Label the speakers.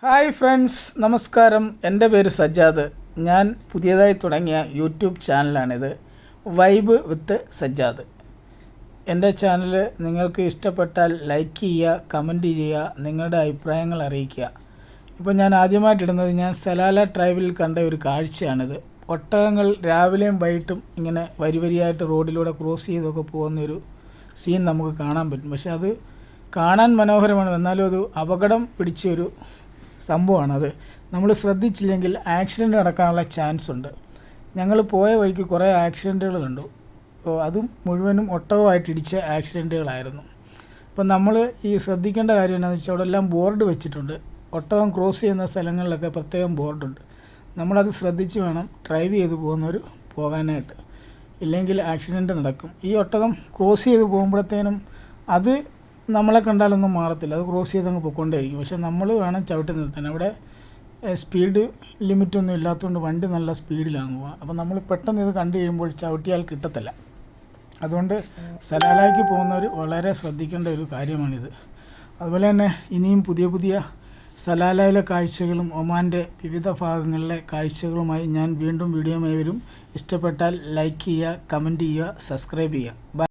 Speaker 1: Hi friends, നമസ്കാരം. എൻ്റെ പേര് സജ്ജാദ്. ഞാൻ പുതിയതായി തുടങ്ങിയ യൂട്യൂബ് ചാനലാണിത്, വൈബ് വിത്ത് സജ്ജാദ്. എൻ്റെ ചാനൽ നിങ്ങൾക്ക് ഇഷ്ടപ്പെട്ടാൽ ലൈക്ക് ചെയ്യുക, കമൻറ്റ് ചെയ്യുക, നിങ്ങളുടെ അഭിപ്രായങ്ങൾ അറിയിക്കുക. ഇപ്പോൾ ഞാൻ ആദ്യമായിട്ടിടുന്നത് ഞാൻ സലാല ട്രൈബിൽ കണ്ട ഒരു കാഴ്ചയാണിത്. ഒട്ടകങ്ങൾ രാവിലെയും വൈകിട്ടും ഇങ്ങനെ വരിയായിട്ട് റോഡിലൂടെ ക്രോസ് ചെയ്തൊക്കെ പോകുന്നൊരു സീൻ നമുക്ക് കാണാൻ പറ്റും. പക്ഷെ അത് കാണാൻ മനോഹരമാണ്, എന്നാലും അത് അപകടം പിടിച്ചൊരു സംഭവമാണത്. നമ്മൾ ശ്രദ്ധിച്ചില്ലെങ്കിൽ ആക്സിഡൻറ്റ് നടക്കാനുള്ള ചാൻസ് ഉണ്ട്. ഞങ്ങൾ പോയ വഴിക്ക് കുറേ ആക്സിഡൻറ്റുകൾ കണ്ടു. അതും മുഴുവനും ഒട്ടകമായിട്ട് ഇടിച്ച ആക്സിഡൻറ്റുകളായിരുന്നു. അപ്പം നമ്മൾ ഈ ശ്രദ്ധിക്കേണ്ട കാര്യം എന്താണെന്ന് വെച്ചാൽ അവിടെ എല്ലാം ബോർഡ് വെച്ചിട്ടുണ്ട്. ഒട്ടകം ക്രോസ് ചെയ്യുന്ന സ്ഥലങ്ങളിലൊക്കെ പ്രത്യേകം ബോർഡുണ്ട്. നമ്മളത് ശ്രദ്ധിച്ച് വേണം ഡ്രൈവ് ചെയ്ത് പോകുന്നവർ പോകാനായിട്ട്, ഇല്ലെങ്കിൽ ആക്സിഡൻറ്റ് നടക്കും. ഈ ഒട്ടകം ക്രോസ് ചെയ്ത് പോകുമ്പോഴത്തേനും അത് നമ്മളെ കണ്ടാലൊന്നും മാറത്തില്ല, അത് ക്രോസ് ചെയ്ത് അങ്ങ് പൊയ്ക്കൊണ്ടേയിരിക്കും. പക്ഷെ നമ്മൾ വേണം ചവിട്ടി നിർത്താൻ. അവിടെ സ്പീഡ് ലിമിറ്റൊന്നും ഇല്ലാത്തതുകൊണ്ട് വണ്ടി നല്ല സ്പീഡിലാണ് പോവുക. അപ്പം നമ്മൾ പെട്ടെന്ന് ഇത് കണ്ടു കഴിയുമ്പോൾ ചവിട്ടിയാൽ കിട്ടത്തില്ല. അതുകൊണ്ട് സലാലയ്ക്ക് പോകുന്നവർ വളരെ ശ്രദ്ധിക്കേണ്ട ഒരു കാര്യമാണിത്. അതുപോലെ തന്നെ ഇനിയും പുതിയ പുതിയ സലാലയിലെ കാഴ്ചകളും ഒമാൻ്റെ വിവിധ ഭാഗങ്ങളിലെ കാഴ്ചകളുമായി ഞാൻ വീണ്ടും വീഡിയോയുമായി വരും. ഇഷ്ടപ്പെട്ടാൽ ലൈക്ക് ചെയ്യുക, കമൻറ്റ് ചെയ്യുക, സബ്സ്ക്രൈബ് ചെയ്യുക.